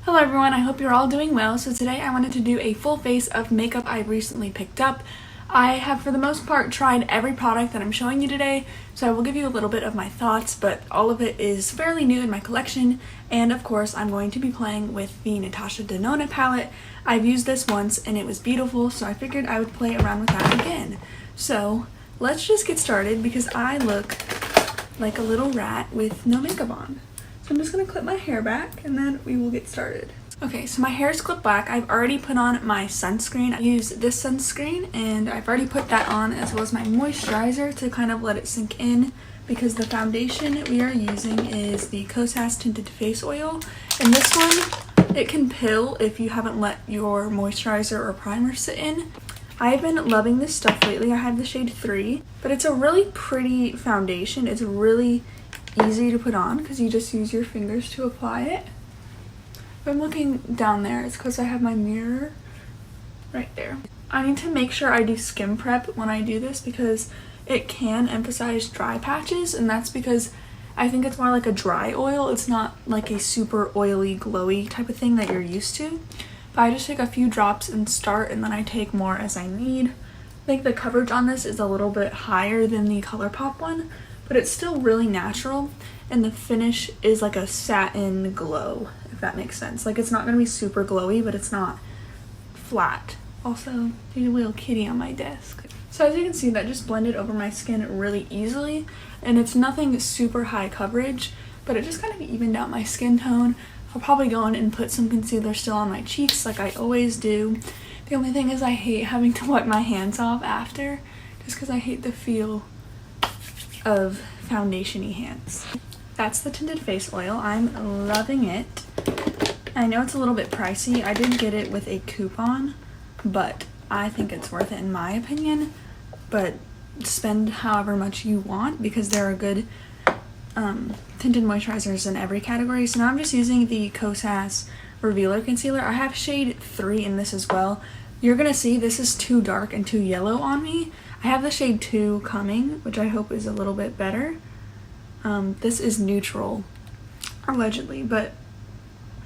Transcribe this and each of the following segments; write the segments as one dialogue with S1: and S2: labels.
S1: Hello everyone, I hope you're all doing well. So today I wanted to do a full face of makeup I recently picked up. I have for the most part tried every product that I'm showing you today, so I will give you a little bit of my thoughts, but all of it is fairly new in my collection, and of course I'm going to be playing with the Natasha Denona palette. I've used this once and it was beautiful, so I figured I would play around with that again. So let's just get started because I look like a little rat with no makeup on. So I'm just going to clip my hair back and then we will get started. Okay, so my hair is clipped back. I've already put on my sunscreen. I use this sunscreen and I've already put that on as well as my moisturizer to kind of let it sink in because the foundation we are using is the Kosas Tinted Face Oil. And this one, it can pill if you haven't let your moisturizer or primer sit in. I've been loving this stuff lately. I have the shade 3, but it's a really pretty foundation. It's really easy to put on because you just use your fingers to apply it. If I'm looking down there, it's because I have my mirror right there. I need to make sure I do skin prep when I do this because it can emphasize dry patches, and that's because I think it's more like a dry oil. It's not like a super oily, glowy type of thing that you're used to. But I just take a few drops and start, and then I take more as I need. I think the coverage on this is a little bit higher than the ColourPop one, but it's still really natural, and the finish is like a satin glow, if that makes sense. Like, it's not going to be super glowy, but it's not flat. Also, there's a little kitty on my desk. So as you can see, that just blended over my skin really easily, and it's nothing super high coverage, but it just kind of evened out my skin tone. I'll probably go in and put some concealer still on my cheeks like I always do. The only thing is I hate having to wipe my hands off after, just because I hate the feel of foundation-y hands. That's the tinted face oil. I'm loving it. I know it's a little bit pricey. I did get it with a coupon, but I think it's worth it in my opinion. But spend however much you want because there are good tinted moisturizers in every category. So now I'm just using the Kosas Revealer Concealer. I have shade 3 in this as well. You're gonna see this is too dark and too yellow on me. I have the shade 2 coming, which I hope is a little bit better. This is neutral, allegedly, but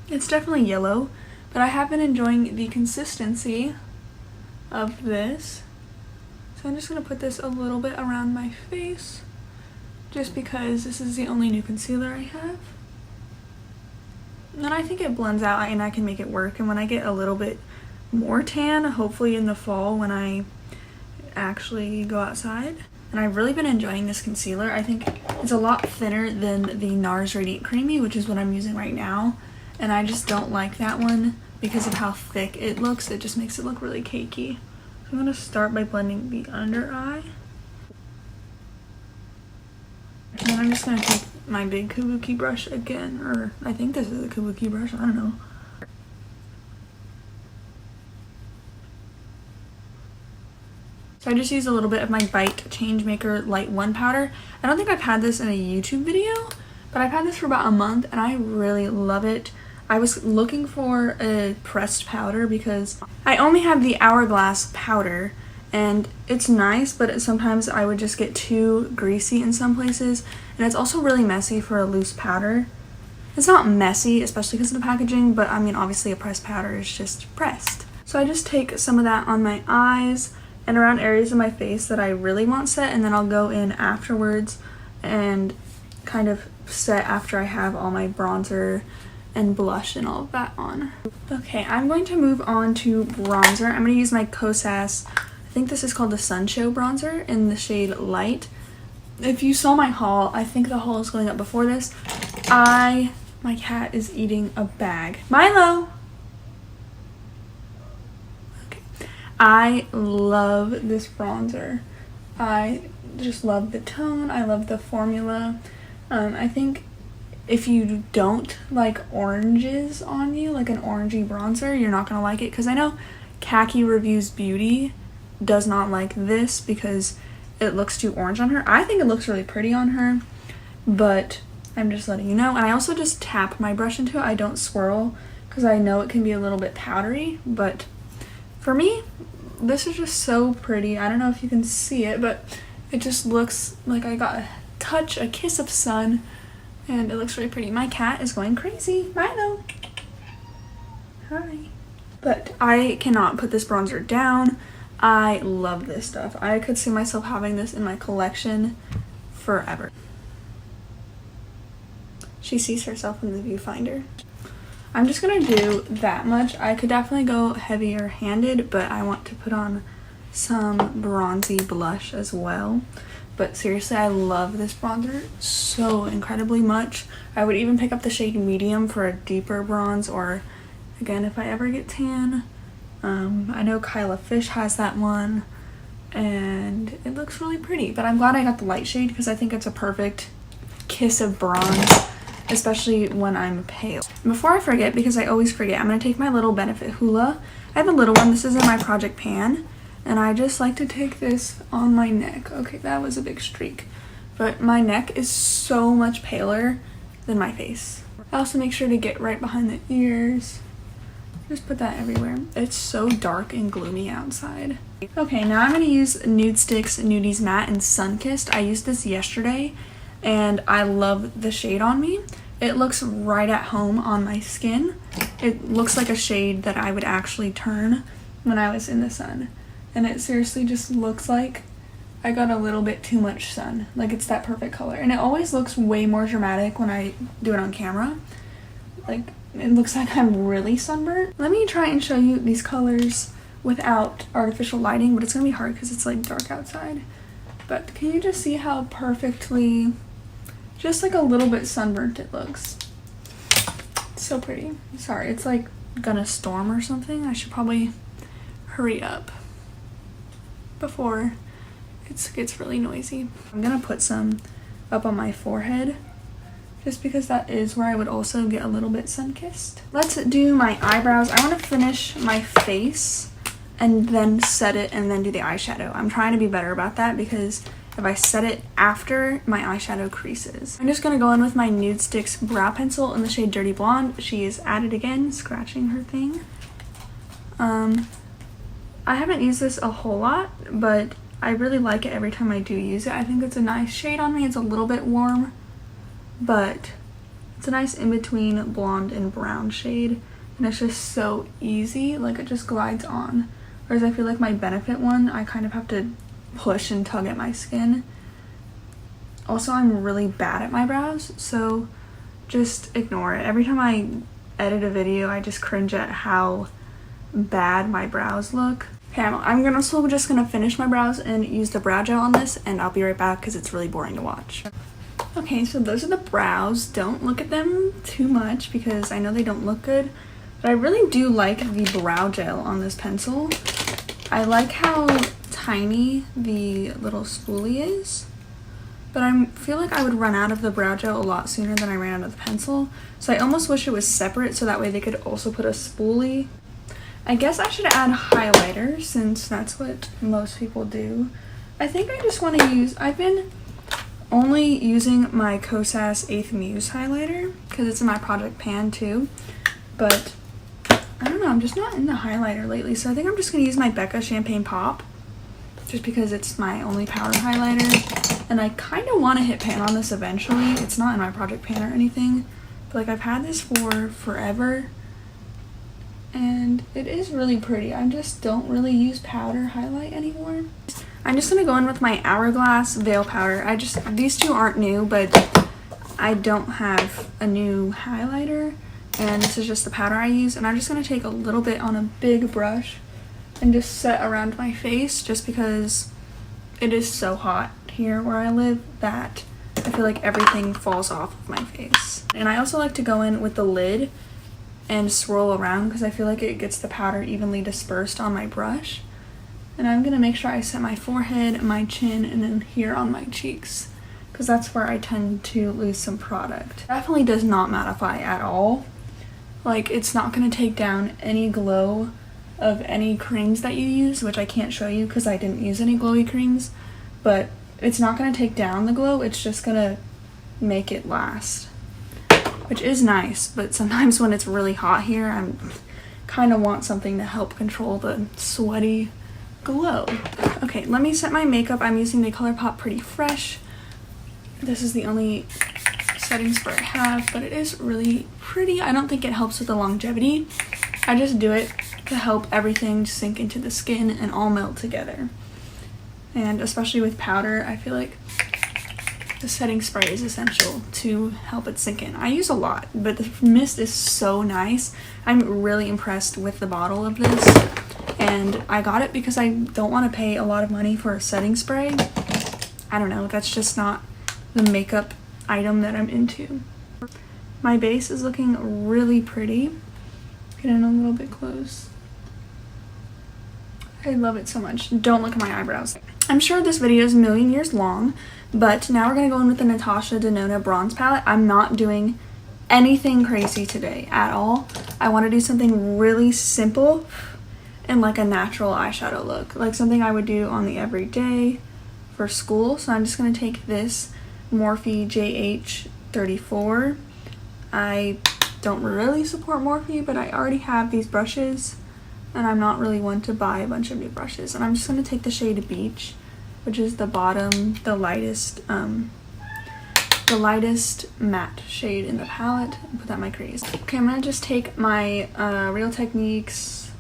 S1: it's definitely yellow. But I have been enjoying the consistency of this. So I'm just going to put this a little bit around my face, just because this is the only new concealer I have. And I think it blends out and I can make it work. And when I get a little bit more tan, hopefully in the fall when I actually go outside. And I've really been enjoying this concealer. I think it's a lot thinner than the NARS Radiant Creamy, which is what I'm using right now. And I just don't like that one because of how thick it looks. It just makes it look really cakey. So I'm going to start by blending the under eye. And then I'm just going to take my big kabuki brush again, or I think this is a kabuki brush, I don't know. So I just used a little bit of my Bite Changemaker Light 1 powder. I don't think I've had this in a YouTube video, but I've had this for about a month and I really love it. I was looking for a pressed powder because I only have the Hourglass powder and it's nice, but sometimes I would just get too greasy in some places, and it's also really messy for a loose powder. It's not messy, especially because of the packaging, but I mean obviously a pressed powder is just pressed. So I just take some of that on my eyes and around areas of my face that I really want set, and then I'll go in afterwards and kind of set after I have all my bronzer and blush and all of that on. Okay, I'm going to move on to bronzer. I'm going to use my Kosas, I think this is called the Sunshow bronzer in the shade Light. If you saw my haul, I think the haul is going up before this. My cat is eating a bag. Milo! I love this bronzer. I just love the tone. I love the formula. I think if you don't like oranges on you, like an orangey bronzer, you're not gonna like it, because I know Khaki Reviews Beauty does not like this because it looks too orange on her. I think it looks really pretty on her, but I'm just letting you know. And I also just tap my brush into it. I don't swirl because I know it can be a little bit powdery, but for me, this is just so pretty. I don't know if you can see it, but it just looks like I got a kiss of sun, and it looks really pretty. My cat is going crazy. Milo! Hi. But I cannot put this bronzer down. I love this stuff. I could see myself having this in my collection forever. She sees herself in the viewfinder. I'm just gonna do that much. I could definitely go heavier handed, but I want to put on some bronzy blush as well. But seriously, I love this bronzer so incredibly much. I would even pick up the shade medium for a deeper bronze, or again, if I ever get tan. I know Kyla Fish has that one, and it looks really pretty. But I'm glad I got the light shade because I think it's a perfect kiss of bronze, especially when I'm pale. Before I forget, because I always forget, I'm going to take my little Benefit Hoola. I have a little one. This is in my Project Pan, and I just like to take this on my neck. Okay, that was a big streak. But my neck is so much paler than my face. I also make sure to get right behind the ears. Just put that everywhere. It's so dark and gloomy outside. Okay, now I'm going to use Nudestix Nudies Matte in Sunkissed. I used this yesterday, and I love the shade on me. It looks right at home on my skin. It looks like a shade that I would actually turn when I was in the sun. And it seriously just looks like I got a little bit too much sun. Like, it's that perfect color. And it always looks way more dramatic when I do it on camera. Like, it looks like I'm really sunburnt. Let me try and show you these colors without artificial lighting, but it's gonna be hard because it's like dark outside. But can you just see how perfectly, just like a little bit sunburnt it looks? It's so pretty. Sorry, it's like gonna storm or something. I should probably hurry up before it gets really noisy. I'm gonna put some up on my forehead, just because that is where I would also get a little bit sun-kissed. Let's do my eyebrows. I want to finish my face and then set it and then do the eyeshadow. I'm trying to be better about that because if I set it after, my eyeshadow creases. I'm just going to go in with my Nudestix brow pencil in the shade Dirty Blonde. She is at it again, scratching her thing. I haven't used this a whole lot, but I really like it every time I do use it. I think it's a nice shade on me. It's a little bit warm, but it's a nice in-between blonde and brown shade, and it's just so easy. Like, it just glides on. Whereas I feel like my Benefit one, I kind of have to push and tug at my skin. Also, I'm really bad at my brows, so just ignore it. Every time I edit a video, I just cringe at how bad my brows look. Okay, I'm also just gonna finish my brows and use the brow gel on this, and I'll be right back because it's really boring to watch. Okay, so those are the brows. Don't look at them too much because I know they don't look good, but I really do like the brow gel on this pencil. I like how tiny the little spoolie is, but I feel like I would run out of the brow gel a lot sooner than I ran out of the pencil, so I almost wish it was separate so that way they could also put a spoolie. I guess I should add highlighter since that's what most people do. I think I just want to use, I've been only using my Kosas 8th Muse highlighter because it's in my Project Pan too, but I don't know, I'm just not in the highlighter lately, so I think I'm just going to use my Becca Champagne Pop just because it's my only powder highlighter, and I kind of want to hit pan on this eventually. It's not in my Project Pan or anything, but like, I've had this for forever and it is really pretty. I just don't really use powder highlight anymore. I'm just gonna go in with my Hourglass Veil Powder. These two aren't new, but I don't have a new highlighter, and this is just the powder I use, and I'm just gonna take a little bit on a big brush and just set around my face, just because it is so hot here where I live that I feel like everything falls off of my face. And I also like to go in with the lid and swirl around because I feel like it gets the powder evenly dispersed on my brush. And I'm going to make sure I set my forehead, my chin, and then here on my cheeks, because that's where I tend to lose some product. Definitely does not mattify at all. Like, it's not going to take down any glow of any creams that you use, which I can't show you because I didn't use any glowy creams, but it's not going to take down the glow, it's just going to make it last, which is nice. But sometimes when it's really hot here, I'm kind of want something to help control the sweaty glow. Okay, let me set my makeup. I'm using the ColourPop Pretty Fresh. This is the only setting spray I have, but it is really pretty. I don't think it helps with the longevity. I just do it to help everything sink into the skin and all melt together. And especially with powder, I feel like the setting spray is essential to help it sink in. I use a lot, but the mist is so nice. I'm really impressed with the bottle of this, and I got it because I don't want to pay a lot of money for a setting spray. I don't know, that's just not the makeup item that I'm into. My base is looking really pretty. Get in a little bit close. I love it so much. Don't look at my eyebrows. I'm sure this video is a million years long, but now we're gonna go in with the Natasha Denona bronze palette. I'm not doing anything crazy today at all. I want to do something really simple and like a natural eyeshadow look, like something I would do on the everyday for school. So I'm just gonna take this Morphe JH34. I don't really support Morphe, but I already have these brushes, and I'm not really one to buy a bunch of new brushes. And I'm just gonna take the shade Beach, which is the bottom, the lightest matte shade in the palette, and put that in my crease. Okay, I'm gonna just take my Real Techniques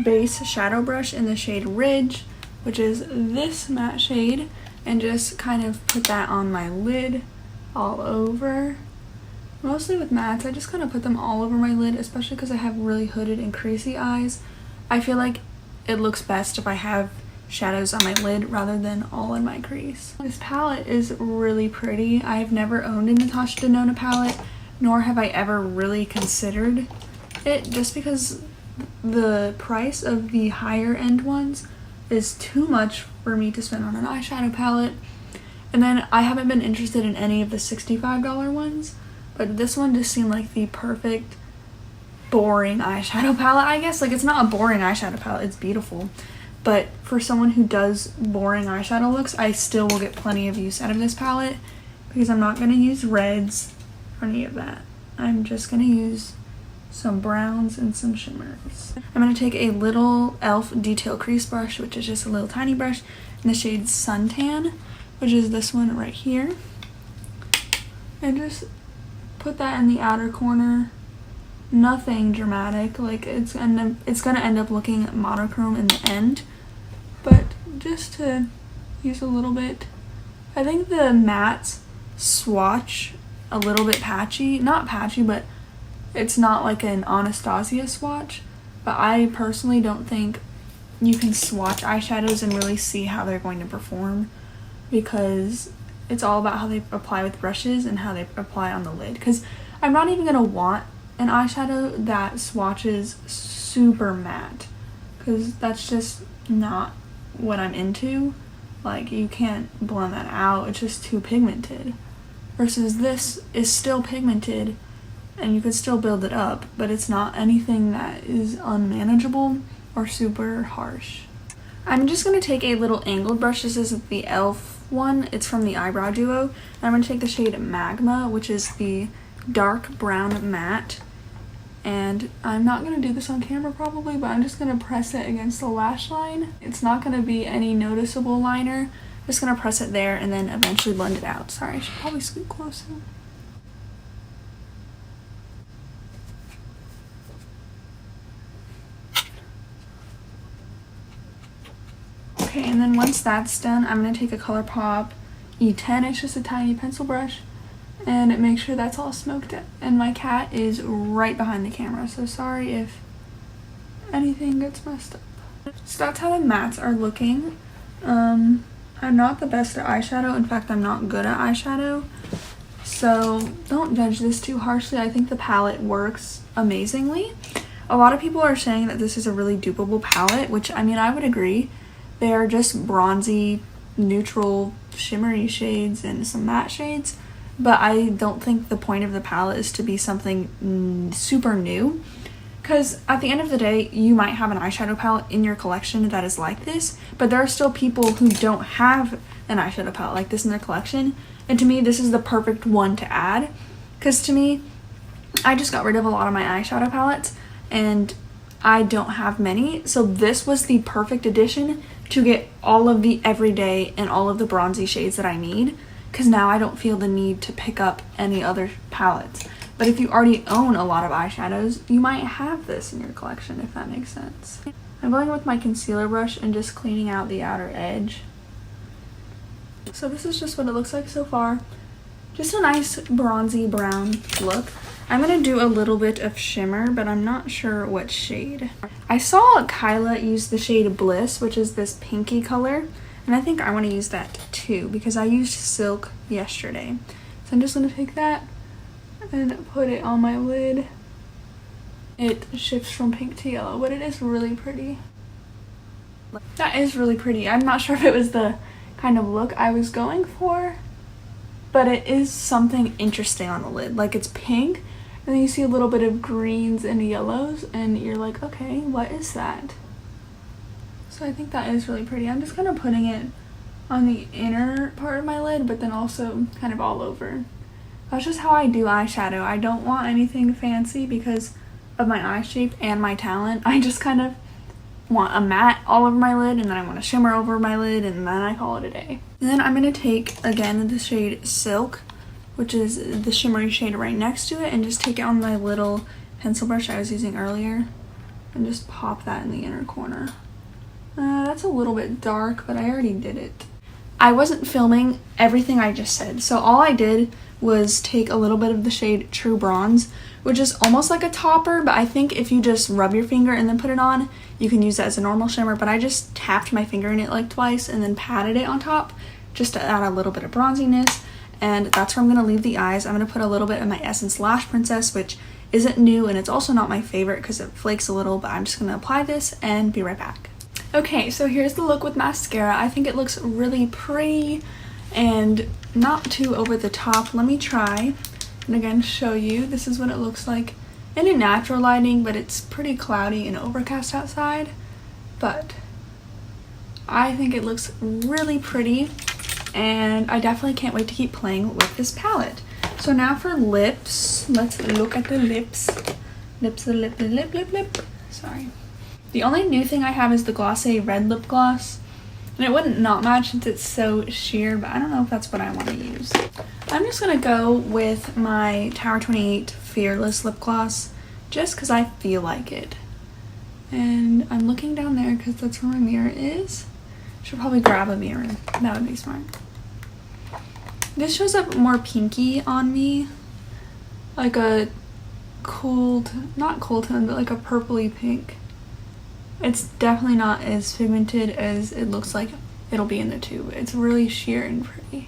S1: base shadow brush in the shade Ridge, which is this matte shade, and just kind of put that on my lid all over. Mostly with mattes, I just kind of put them all over my lid, especially because I have really hooded and creasy eyes. I feel like it looks best if I have shadows on my lid rather than all in my crease. This palette is really pretty. I've never owned a Natasha Denona palette, nor have I ever really considered it, just because the price of the higher end ones is too much for me to spend on an eyeshadow palette. And then I haven't been interested in any of the $65 ones, but this one just seemed like the perfect boring eyeshadow palette, I guess. Like, it's not a boring eyeshadow palette, it's beautiful. But for someone who does boring eyeshadow looks, I still will get plenty of use out of this palette, because I'm not going to use reds or any of that. I'm just going to use some browns and some shimmers. I'm going to take a little e.l.f. detail crease brush, which is just a little tiny brush, in the shade Suntan, which is this one right here. And just put that in the outer corner. Nothing dramatic, like it's gonna end up looking monochrome in the end, but just to use a little bit. I think the mattes swatch a little bit patchy, not patchy, but it's not like an Anastasia swatch. But I personally don't think you can swatch eyeshadows and really see how they're going to perform, because it's all about how they apply with brushes and how they apply on the lid. Because I'm not even gonna want an eyeshadow that swatches super matte, because that's just not what I'm into. Like, you can't blend that out, it's just too pigmented. Versus this is still pigmented and you could still build it up, but it's not anything that is unmanageable or super harsh. I'm just going to take a little angled brush. This is the e.l.f. one, it's from the Eyebrow Duo. And I'm going to take the shade Magma, which is the dark brown matte. And I'm not going to do this on camera probably, but I'm just going to press it against the lash line. It's not going to be any noticeable liner. I'm just going to press it there and then eventually blend it out. Sorry, I should probably scoot closer. Okay, and then once that's done, I'm going to take a ColourPop E10. It's just a tiny pencil brush, and make sure that's all smoked in. And my cat is right behind the camera, so sorry if anything gets messed up. So that's how the mattes are looking. I'm not the best at eyeshadow. In fact, I'm not good at eyeshadow. So don't judge this too harshly. I think the palette works amazingly. A lot of people are saying that this is a really dupeable palette, which, I mean, I would agree. They are just bronzy, neutral, shimmery shades and some matte shades. But I don't think the point of the palette is to be something super new. Because at the end of the day, you might have an eyeshadow palette in your collection that is like this, but there are still people who don't have an eyeshadow palette like this in their collection. And to me, this is the perfect one to add. Because to me, I just got rid of a lot of my eyeshadow palettes, and I don't have many. So this was the perfect addition to get all of the everyday and all of the bronzy shades that I need. Because now I don't feel the need to pick up any other palettes. But if you already own a lot of eyeshadows, you might have this in your collection, if that makes sense. I'm going with my concealer brush and just cleaning out the outer edge. So this is just what it looks like so far. Just a nice bronzy brown look. I'm going to do a little bit of shimmer, but I'm not sure what shade. I saw Kyla use the shade Bliss, which is this pinky color, and I think I want to use that too because I used Silk yesterday. So I'm just going to take that and put it on my lid. It shifts from pink to yellow, but it is really pretty. That is really pretty. I'm not sure if it was the kind of look I was going for, but it is something interesting on the lid. Like, it's pink, and then you see a little bit of greens and yellows, and you're like, okay, what is that? So I think that is really pretty. I'm just kind of putting it on the inner part of my lid, but then also kind of all over. That's just how I do eyeshadow. I don't want anything fancy because of my eye shape and my talent. I just kind of want a matte all over my lid, and then I want a shimmer over my lid, and then I call it a day. And then I'm going to take, again, the shade Silk, which is the shimmery shade right next to it, and just take it on my little pencil brush I was using earlier, and just pop that in the inner corner. That's a little bit dark, but I already did it. I wasn't filming everything I just said, so all I did was take a little bit of the shade True Bronze, which is almost like a topper, but I think if you just rub your finger and then put it on, you can use that as a normal shimmer, but I just tapped my finger in it like twice and then patted it on top just to add a little bit of bronziness, and that's where I'm going to leave the eyes. I'm going to put a little bit of my Essence Lash Princess, which isn't new, and it's also not my favorite because it flakes a little, but I'm just going to apply this and be right back. Okay, so here's the look with mascara. I think it looks really pretty and not too over the top. Let me try and again show you. This is what it looks like in a natural lighting, but it's pretty cloudy and overcast outside. But I think it looks really pretty, and I definitely can't wait to keep playing with this palette. So now for lips, let's look at the lips. Lip. Sorry. The only new thing I have is the Glossy Red Lip Gloss. And it wouldn't not match since it's so sheer, but I don't know if that's what I want to use. I'm just going to go with my Tower 28 Fearless Lip Gloss just because I feel like it. And I'm looking down there because that's where my mirror is. Should probably grab a mirror. That would be smart. This shows up more pinky on me. Like a not cool tone, but like a purpley pink. It's definitely not as pigmented as it looks like it'll be in the tube. It's really sheer and pretty.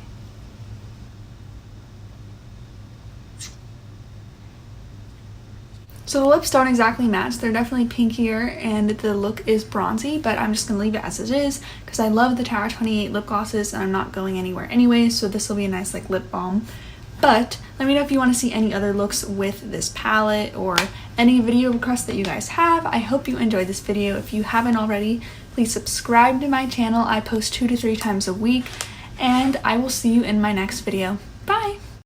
S1: So the lips don't exactly match. They're definitely pinkier and the look is bronzy, but I'm just going to leave it as it is because I love the Tower 28 lip glosses and I'm not going anywhere anyway, so this will be a nice like lip balm. But let me know if you want to see any other looks with this palette or any video requests that you guys have. I hope you enjoyed this video. If you haven't already, please subscribe to my channel. I post 2 to 3 times a week, and I will see you in my next video. Bye!